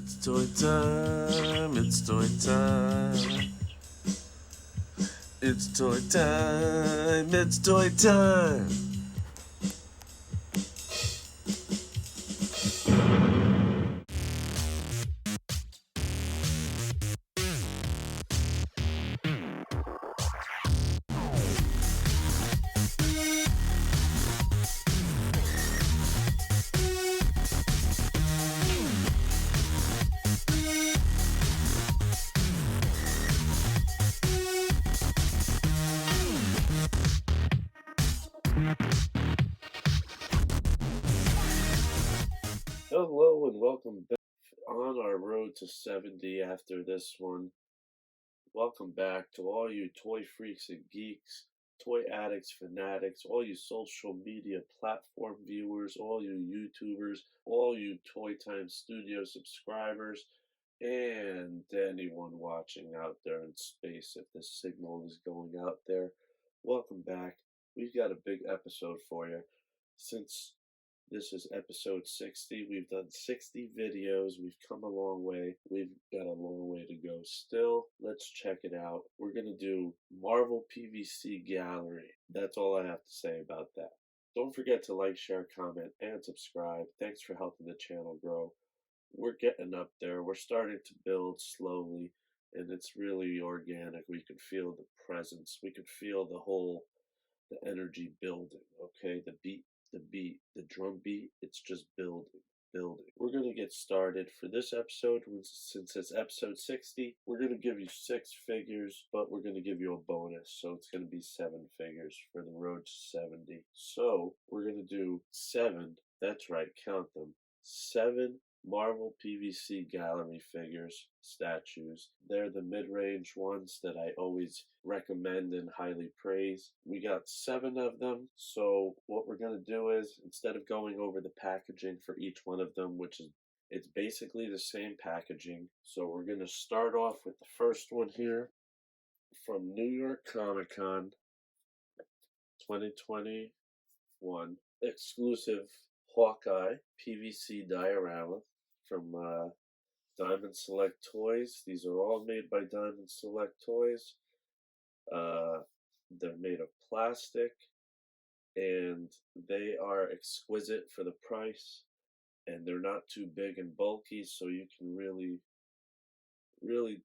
It's toy time, it's toy time. It's toy time, it's toy time. Hello and welcome back on our road to 70 after this one. Welcome back to all you toy freaks and geeks, toy addicts, fanatics, all you social media platform viewers, all you YouTubers, all you Toy Time Studio subscribers, and anyone watching out there in space if the signal is going out there. Welcome back. We've got a big episode for you. Since this is episode 60. We've done 60 videos. We've come a long way. We've got a long way to go still. Let's check it out. We're going to do Marvel PVC Gallery. That's all I have to say about that. Don't forget to like, share, comment, and subscribe. Thanks for helping the channel grow. We're getting up there. We're starting to build slowly, and it's really organic. We can feel the presence. We can feel the energy building, okay? The drum beat, it's just building. We're going to get started for this episode. Since it's episode 60, we're going to give you 6 figures, but we're going to give you a bonus, so it's going to be 7 figures for the road to 70. So we're going to do 7, that's right, count them, 7 Marvel PVC Gallery figures, statues. They're the mid-range ones that I always recommend and highly praise. We got 7 of them, so what we're going to do is, instead of going over the packaging for each one of them, it's basically the same packaging, so we're going to start off with the first one here from New York Comic Con 2021, exclusive Hawkeye PVC diorama from Diamond Select Toys. These are all made by Diamond Select Toys. They're made of plastic, and they are exquisite for the price, and they're not too big and bulky, so you can really,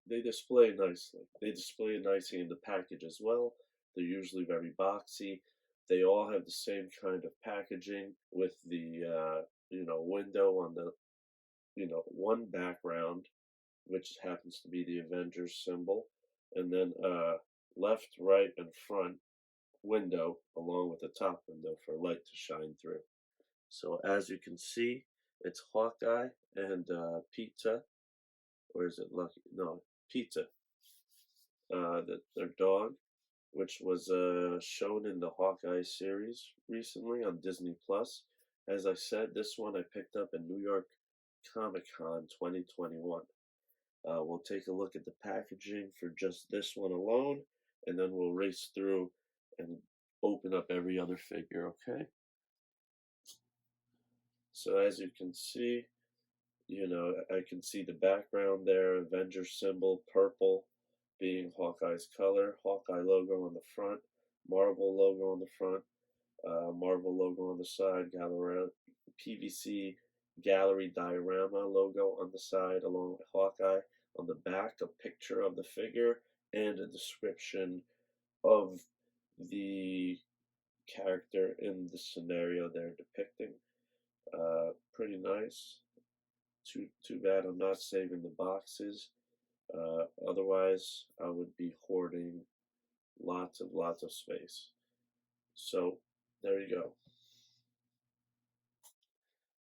they display nicely. They display nicely in the package as well. They're usually very boxy. They all have the same kind of packaging with the window on the one background, which happens to be the Avengers symbol, and then left, right, and front window along with the top window for light to shine through. So as you can see, it's Hawkeye and Pizza, or is it Lucky? No, Pizza. Their dog, which was shown in the Hawkeye series recently on Disney Plus. As I said, this one I picked up in New York Comic Con 2021. We'll take a look at the packaging for just this one alone, and then we'll race through and open up every other figure, okay? So as you can see, I can see the background there, Avengers symbol, purple, being Hawkeye's color, Hawkeye logo on the front, Marvel logo on the front, Marvel logo on the side, PVC Gallery Diorama logo on the side, along with Hawkeye. On the back, a picture of the figure and a description of the character in the scenario they're depicting. Pretty nice. Too bad I'm not saving the boxes. Otherwise, I would be hoarding lots of space. So there you go.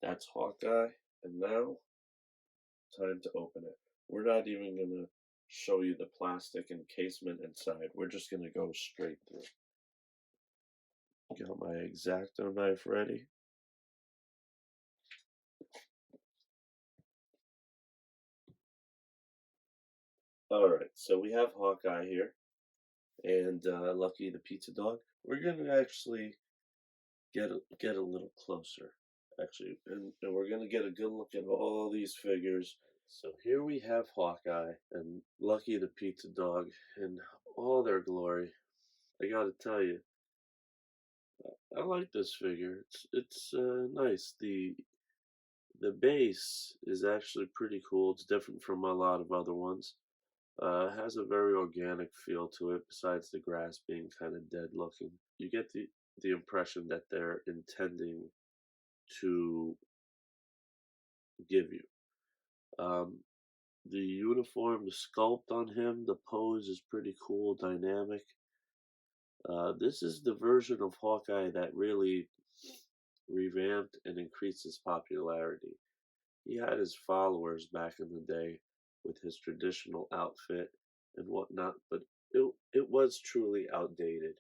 That's Hawkeye, and now time to open it. We're not even gonna show you the plastic encasement inside. We're just gonna go straight through. Got my X-Acto knife ready. Alright, so we have Hawkeye here, and Lucky the pizza dog. We're gonna actually get a little closer, actually, and we're gonna get a good look at all these figures, So here we have Hawkeye and Lucky the pizza dog in all their glory. I gotta tell you, I like this figure. It's nice. The base is actually pretty cool. It's different from a lot of other ones. It has a very organic feel to it, besides the grass being kind of dead looking. You get the impression that they're intending to give you. Um, the uniform, the sculpt on him, the pose is pretty cool, dynamic. This is the version of Hawkeye that really revamped and increased his popularity. He had his followers back in the day with his traditional outfit and whatnot, but it was truly outdated,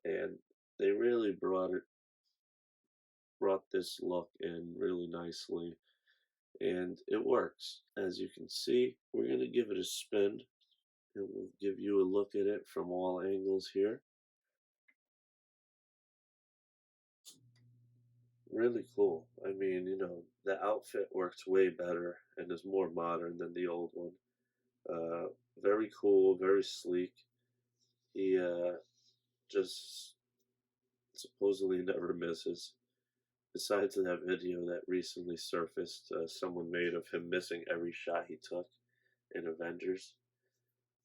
and they really brought this look in really nicely, and it works. As you can see, we're gonna give it a spin, and we'll give you a look at it from all angles here. Really cool. I mean, the outfit works way better and is more modern than the old one. Uh, Very cool, very sleek. He just supposedly never misses. Besides that video that recently surfaced, someone made of him missing every shot he took in Avengers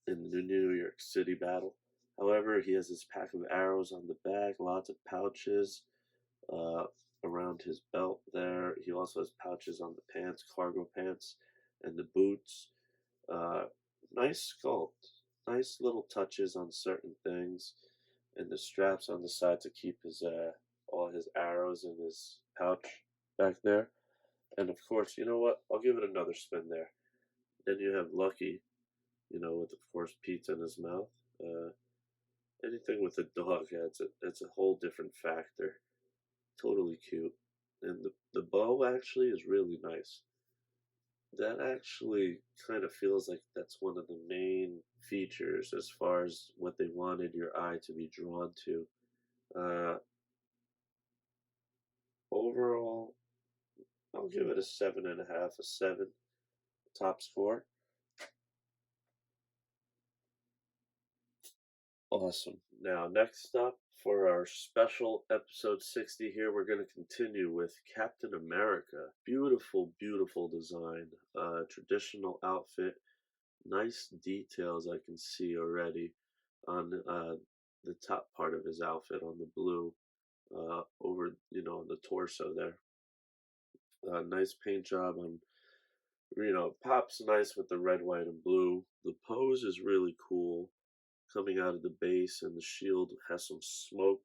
in the New York City battle. However, he has his pack of arrows on the back, lots of pouches uh, around his belt there. He also has pouches on the pants, cargo pants, and the boots. Uh, Nice sculpt, nice little touches on certain things, and the straps on the side to keep his all his arrows in his pouch back there. And of course, you know what? I'll give it another spin there. Then you have Lucky, with of course pizza in his mouth. Anything with a dog adds it's a whole different factor. Totally cute. And the bow actually is really nice. That actually kind of feels like that's one of the main features as far as what they wanted your eye to be drawn to. Uh, Overall, I'll give it a 7.5, a 7 top score. Awesome. Now, next up for our special episode 60 here, we're going to continue with Captain America. Beautiful, beautiful design. Traditional outfit. Nice details I can see already on the top part of his outfit on the blue over, on the torso there. Nice paint job on, pops nice with the red, white, and blue. The pose is really cool coming out of the base, and the shield has some smoke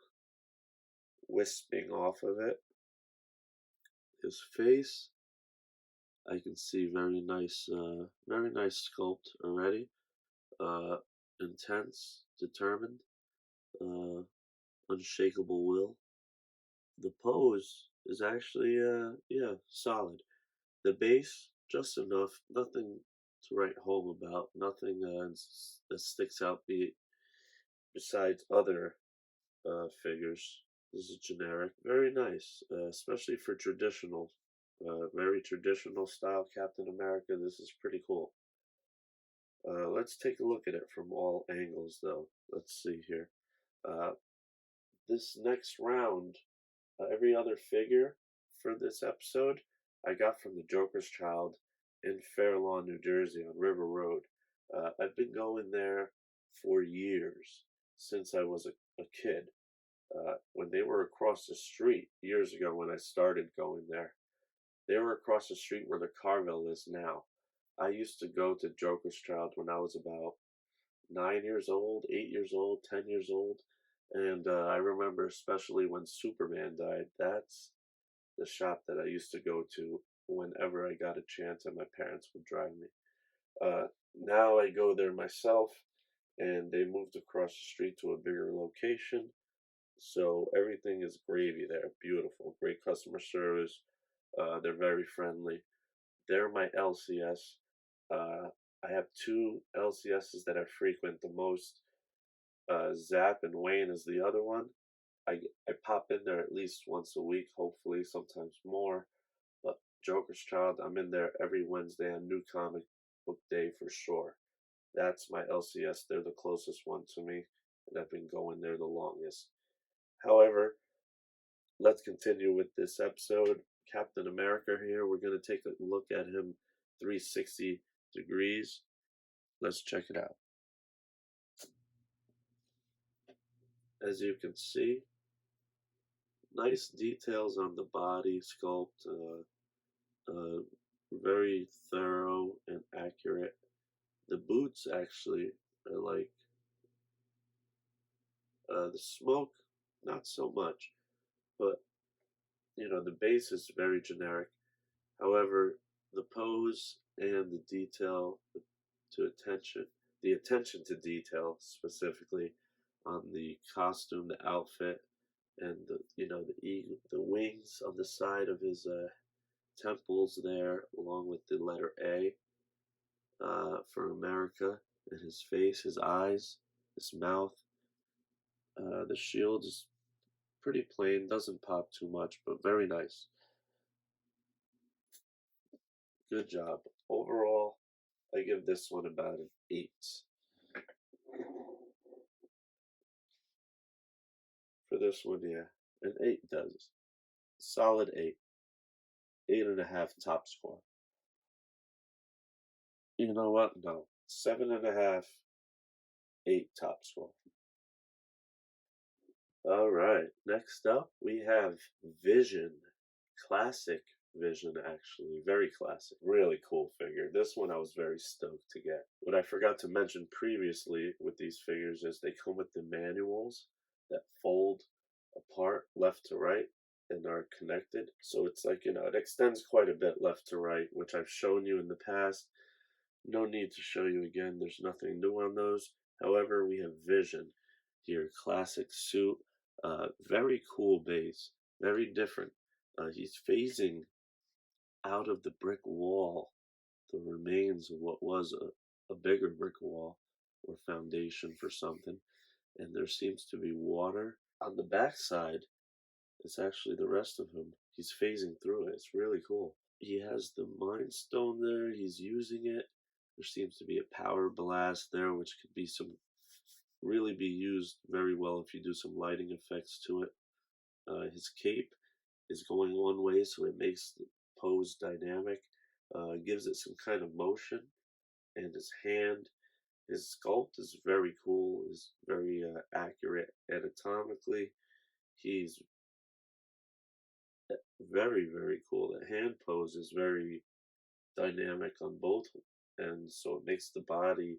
wisping off of it. His face, I can see very nice sculpt already. Uh, Intense, determined, uh, unshakable will. The pose is actually, yeah, solid. The base, just enough, nothing to write home about, nothing that sticks out besides other figures. This is generic. Very nice, especially for very traditional style Captain America. This is pretty cool. Let's take a look at it from all angles, though. Let's see here. Uh, this next round, every other figure for this episode, I got from the Joker's Child in Fair Lawn, New Jersey on River Road. I've been going there for years, since I was a kid. When they were across the street years ago when I started going there. They were across the street where the Carvel is now. I used to go to Joker's Child when I was about 9 years old, 8 years old, 10 years old. And I remember especially when Superman died, that's the shop that I used to go to whenever I got a chance and my parents would drive me. Now I go there myself, and they moved across the street to a bigger location. So everything is gravy there. Beautiful. Great customer service. They're very friendly. They're my LCS. Uh, I have two LCSs that I frequent the most. Zap and Wayne is the other one. I pop in there at least once a week, hopefully, sometimes more. But Joker's Child, I'm in there every Wednesday on New Comic Book Day for sure. That's my LCS. They're the closest one to me, and I've been going there the longest. However, let's continue with this episode. Captain America here. We're going to take a look at him 360 degrees. Let's check it out. As you can see, nice details on the body sculpt. Very thorough and accurate. The boots actually are like the smoke, not so much, but the base is very generic. However, the pose and the detail to attention, the attention to detail specifically on the costume, the outfit, and the wings on the side of his temples there, along with the letter A for America, and his face, his eyes, his mouth. The shield is pretty plain, doesn't pop too much, but very nice. Good job. Overall, I give this one about an 8. For this one, yeah, an 8 does. Solid 8. 8.5 top score. You know what? No. 7.5, 8 top score. Alright, next up we have Vision. Classic Vision, actually. Very classic. Really cool figure. This one I was very stoked to get. What I forgot to mention previously with these figures is they come with the manuals that fold apart left to right and are connected. So it's like, it extends quite a bit left to right, which I've shown you in the past. No need to show you again. There's nothing new on those. However, we have Vision here. Classic suit. Very cool base. Very different. He's phasing out of the brick wall, the remains of what was a bigger brick wall or foundation for something. And there seems to be water. On the backside, it's actually the rest of him. He's phasing through it. It's really cool. He has the Mind Stone there. He's using it. There seems to be a power blast there, which could be really be used very well if you do some lighting effects to it. His cape is going one way, so it makes the pose dynamic, gives it some kind of motion, and his sculpt is very cool, is very accurate anatomically. He's very, very cool. The hand pose is very dynamic on both, and so it makes the body,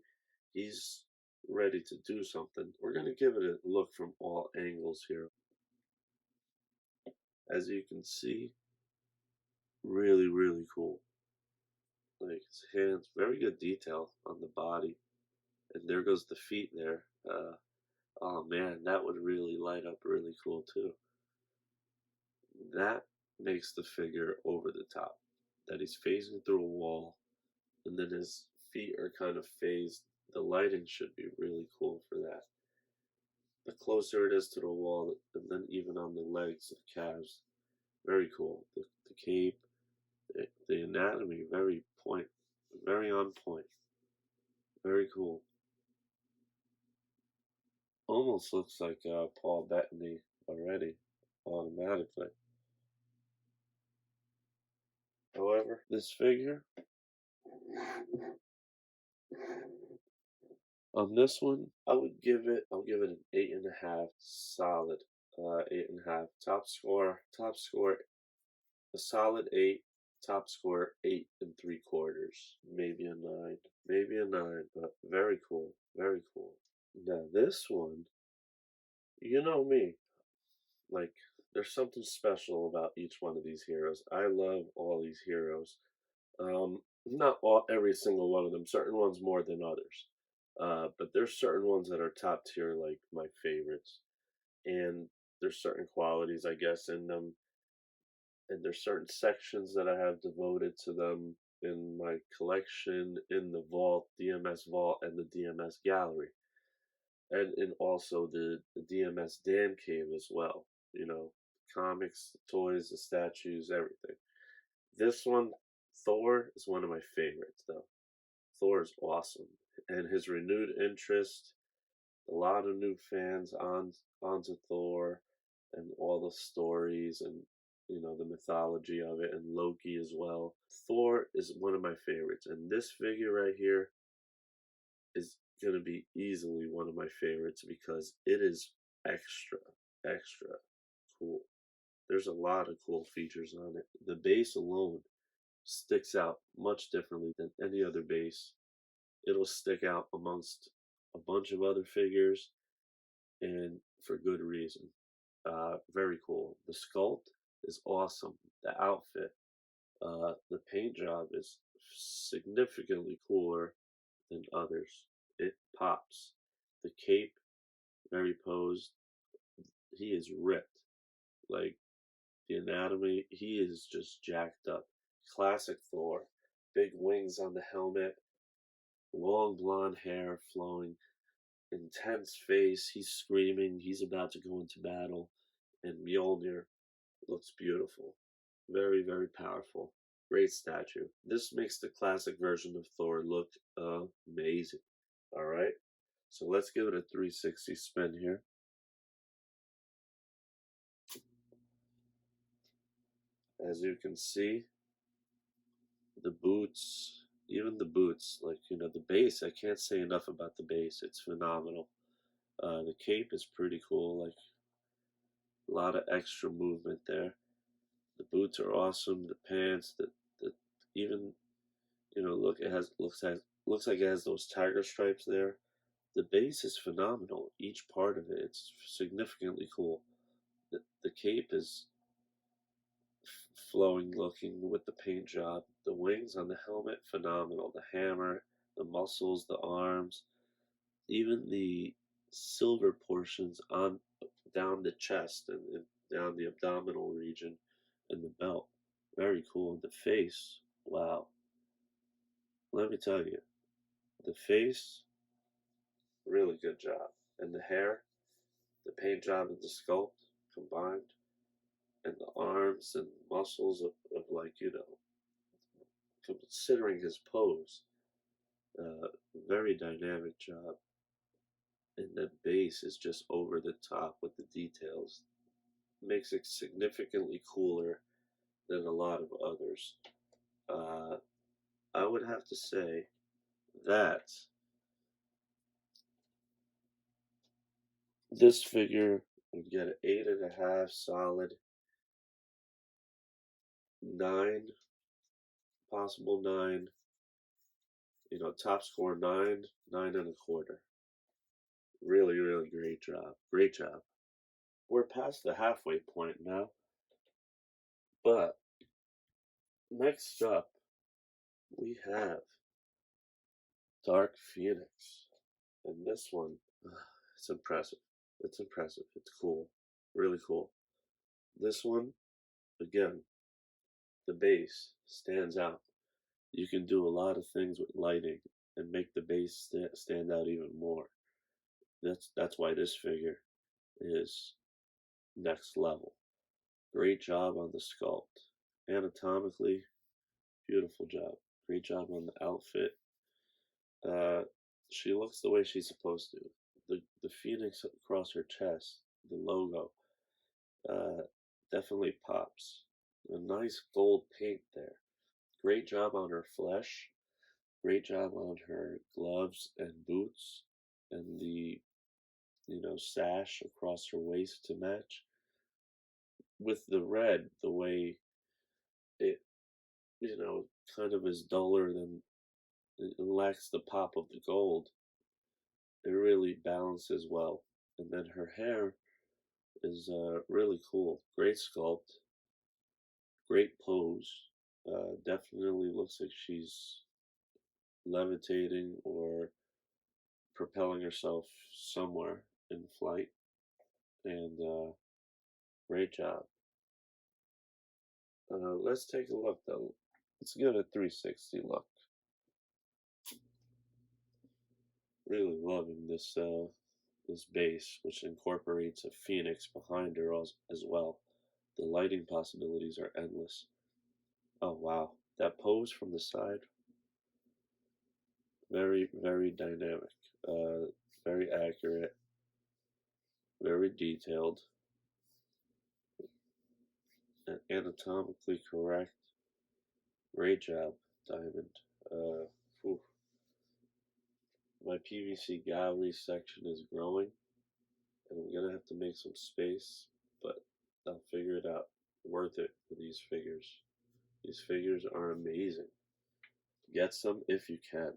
he's ready to do something. We're going to give it a look from all angles here. As you can see, really, really cool. Like his hands, very good detail on the body. And there goes the feet there. Oh man, that would really light up really cool too. That makes the figure over the top. That he's phasing through a wall, and then his feet are kind of phased. The lighting should be really cool for that. The closer it is to the wall, and then even on the legs, the calves, very cool. The cape, the anatomy, very on point, very cool. Almost looks like Paul Bettany already, automatically. However, this figure, on this one, I'll give it an 8.5, solid 8.5. Top score, a solid 8. Top score 8.75, maybe a 9, but very cool, very cool. Now this one, you know me, like there's something special about each one of these heroes. I love all these heroes. Not every single one of them. Certain ones more than others. But there's certain ones that are top tier, like my favorites. And there's certain qualities, I guess, in them. And there's certain sections that I have devoted to them in my collection, in the vault, DMS vault, and the DMS gallery. And in also the DMS Dan cave as well. Comics, toys, the statues, everything. This one, Thor, is one of my favorites, though. Thor is awesome, and his renewed interest, a lot of new fans onto Thor, and all the stories and the mythology of it, and Loki as well. Thor is one of my favorites, and this figure right here is gonna be easily one of my favorites because it is extra, extra cool. There's a lot of cool features on it. The base alone sticks out much differently than any other base. It'll stick out amongst a bunch of other figures, and for good reason. Very cool. The sculpt is awesome. The outfit, the paint job is significantly cooler than others. It pops. The cape, very posed. He is ripped. Like the anatomy, he is just jacked up. Classic Thor. Big wings on the helmet, long blonde hair flowing, intense face. He's screaming. He's about to go into battle. And Mjolnir looks beautiful. Very, very powerful. Great statue. This makes the classic version of Thor look amazing. All right. So let's give it a 360 spin here. As you can see, the boots, even the boots, like, the base, I can't say enough about the base. It's phenomenal. The cape is pretty cool, like a lot of extra movement there. The boots are awesome. The pants, the even look, it has looks like it has those tiger stripes there. The base is phenomenal. Each part of it, it's significantly cool. The cape is flowing looking with the paint job. The wings on the helmet, phenomenal. The hammer, the muscles, the arms, even the silver portions on down the chest and down the abdominal region and the belt. Very cool. The face, wow. Let me tell you, the face, really good job. And the hair, the paint job and the sculpt combined, and the arms and muscles of like, considering his pose, very dynamic job. And the base is just over the top with the details. Makes it significantly cooler than a lot of others. Uh, I would have to say that this figure would get an 8.5 solid, 9, possible 9, top score 9, 9.25. Really, really great job. Great job. We're past the halfway point now, but next up we have Dark Phoenix. And this one, it's impressive. It's impressive. It's cool. Really cool. This one, again, the base stands out. You can do a lot of things with lighting and make the base stand out even more. That's why this figure is next level. Great job on the sculpt. Anatomically, beautiful job. Great job on the outfit. She looks the way she's supposed to. The phoenix across her chest, the logo, uh, definitely pops. A nice gold paint there. Great job on her flesh. Great job on her gloves and boots, and the sash across her waist to match. With the red, the way it kind of is duller than it lacks the pop of the gold. It really balances well. And then her hair is really cool. Great sculpt, great pose. Definitely looks like she's levitating or propelling herself somewhere in flight. And great job. Let's take a look though. Let's give it a 360 look. Really loving this base, which incorporates a phoenix behind her as well. The lighting possibilities are endless. Oh wow, that pose from the side, very, very dynamic, uh, very accurate, very detailed, and anatomically correct. Great job, Diamond. Uh, Whew. My PVC gallery section is growing, and I'm gonna have to make some space, but I'll figure it out. Worth it for these figures. These figures are amazing. Get some if you can.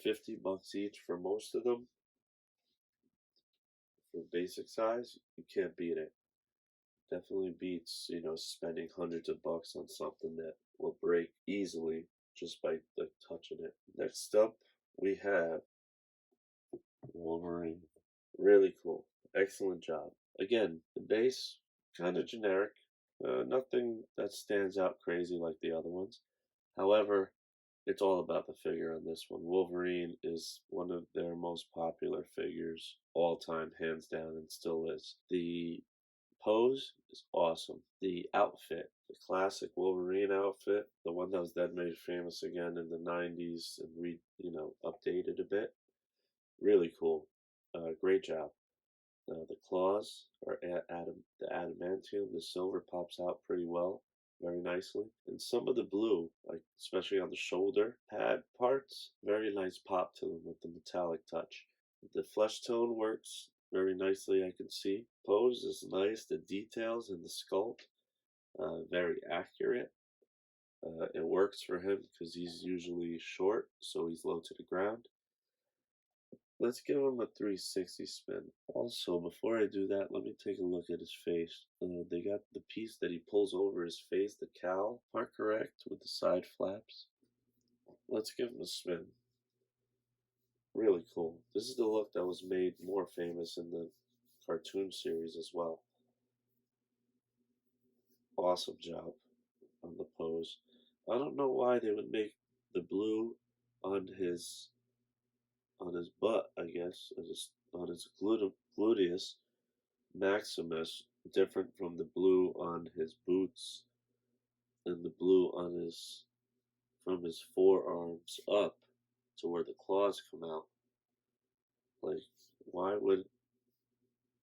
50 bucks each for most of them. For basic size, you can't beat it. Definitely beats, spending hundreds of bucks on something that will break easily just by like touching it. Next up, we have Wolverine. Really cool. Excellent job. Again, the base, kind of generic. Nothing that stands out crazy like the other ones. However, it's all about the figure on this one. Wolverine is one of their most popular figures all time, hands down, and still is. The pose is awesome. The outfit, the classic Wolverine outfit, the one that was then made famous again in the 90s and updated a bit. Really cool. Great job. The claws are the adamantium. The silver pops out pretty well, very nicely. And some of the blue, like especially on the shoulder pad parts, very nice pop to them with the metallic touch. The flesh tone works very nicely, I can see. Pose is nice. The details and the sculpt, very accurate. It works for him because he's usually short, so he's low to the ground. Let's give him a 360 spin. Also, before I do that, let me take a look at his face. They got the piece that he pulls over his face, the cowl, part correct with the side flaps. Let's give him a spin. Really cool. This is the look that was made more famous in the cartoon series as well. Awesome job on the pose. I don't know why they would make the blue on his butt, I guess, on his gluteus Maximus different from the blue on his boots and the blue on his from his forearms up to where the claws come out. Like why would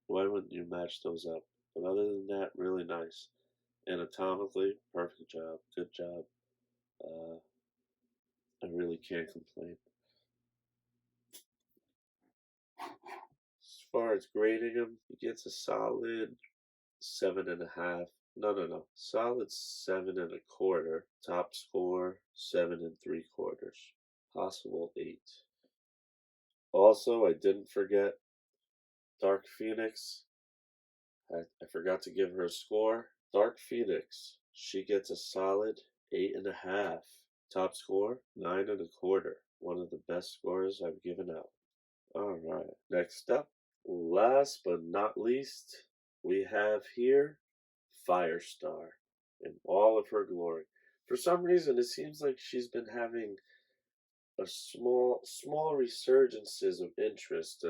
why wouldn't you match those up? But other than that, really nice. Anatomically, perfect job. Good job. Uh, I really can't complain. As far as grading him, he gets a solid 7.5. No. Solid 7.25. Top score 7.75. Possible 8. Also, I didn't forget Dark Phoenix. I forgot to give her a score. Dark Phoenix. She gets a solid 8.5. Top score 9.25. One of the best scores I've given out. All right. Next up, last but not least, we have here Firestar in all of her glory. For some reason, it seems like she's been having a small resurgences of interest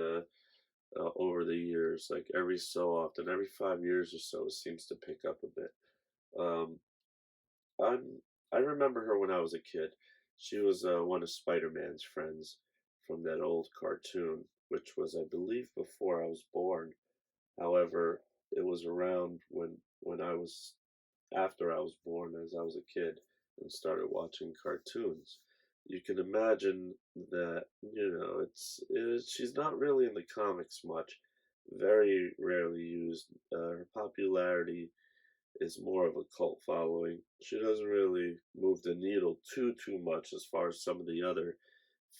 over the years. Like every so often, every 5 years or so, it seems to pick up a bit. Um, I'm I remember her when I was a kid. She was one of Spider-Man's friends from that old cartoon, which was, I believe, before I was born. However, it was around when I was after I was born, as I was a kid and started watching cartoons. You can imagine that she's not really in the comics much, very rarely used. Her popularity is more of a cult following. She doesn't really move the needle too much as far as some of the other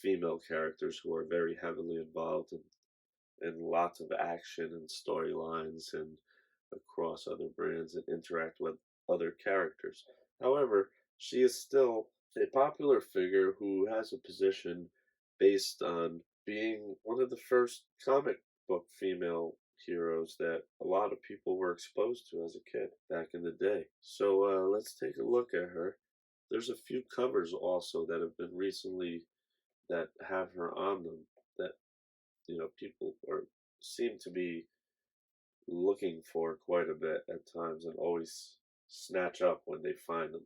female characters who are very heavily involved in lots of action and storylines and across other brands and interact with other characters. However, she is still a popular figure who has a position based on being one of the first comic book female heroes that a lot of people were exposed to as a kid back in the day. So let's take a look at her. There's a few covers also that have been recently that have her on them that people are seem to be looking for quite a bit at times and always snatch up when they find them.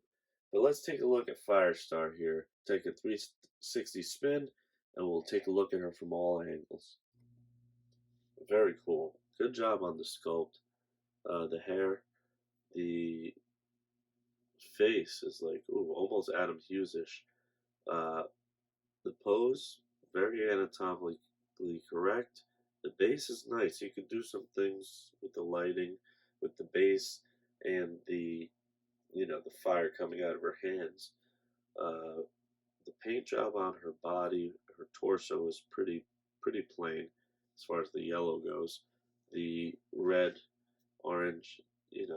But let's take a look at Firestar here. Take a 360 spin, and we'll take a look at her from all angles. Very cool. Good job on the sculpt. The hair, the face is like, ooh, almost Adam Hughes-ish. Uh, the pose, very anatomically correct. The base is nice. You could do some things with the lighting, with the base, and the the fire coming out of her hands. The paint job on her body, her torso is pretty plain as far as the yellow goes. The red, orange, is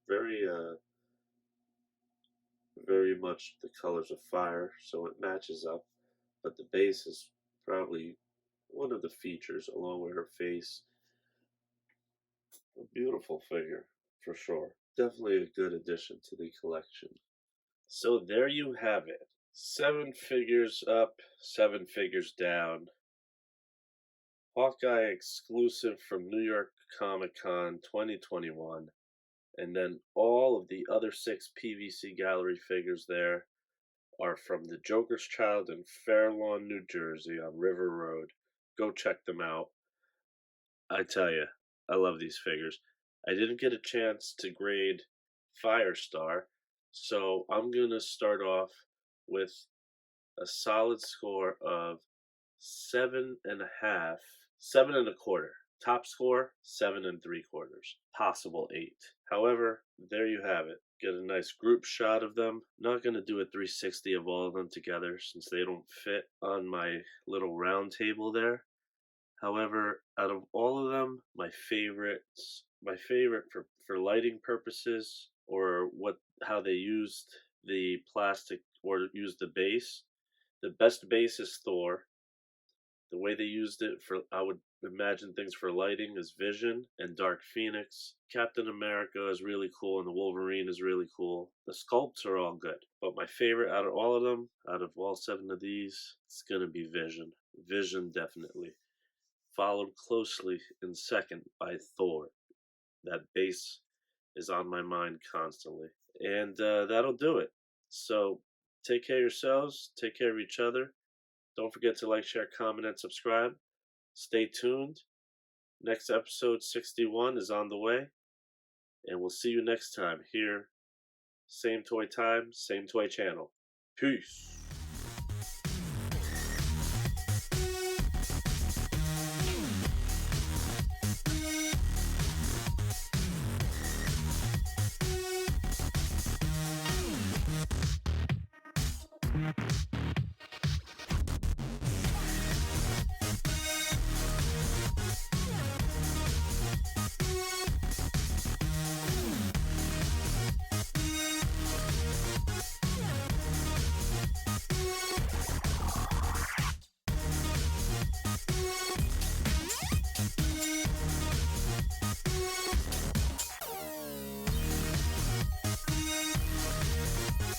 very very much the colors of fire, so it matches up. But the base is probably one of the features, along with her face. A beautiful figure, for sure. Definitely a good addition to the collection. So there you have it. 7 figures up, 7 figures down. Hawkeye exclusive from New York Comic Con 2021. And then all of the other 6 PVC Gallery figures there are from the Joker's Child in Fair Lawn, New Jersey on River Road. Go check them out. I tell you, I love these figures. I didn't get a chance to grade Firestar, so I'm going to start off with a solid score of 7.5, 7.25. Top score, 7.75. Possible 8. However, there you have it. Get a nice group shot of them. Not going to do a 360 of all of them together since they don't fit on my little round table there. However, out of all of them, my favorite for lighting purposes, or how they used the plastic or used the base. The best base is Thor. The way they used it I would imagine things for lighting is Vision and Dark Phoenix. Captain America is really cool, and the Wolverine is really cool. The sculpts are all good, but my favorite out of all of them, out of all 7 of these, it's gonna be Vision. Vision definitely. Followed closely in second by Thor. That base is on my mind constantly. And that'll do it. So take care of yourselves, take care of each other. Don't forget to like, share, comment, and subscribe. Stay tuned. Next episode 61 is on the way. And we'll see you next time here. Same toy time, same toy channel. Peace.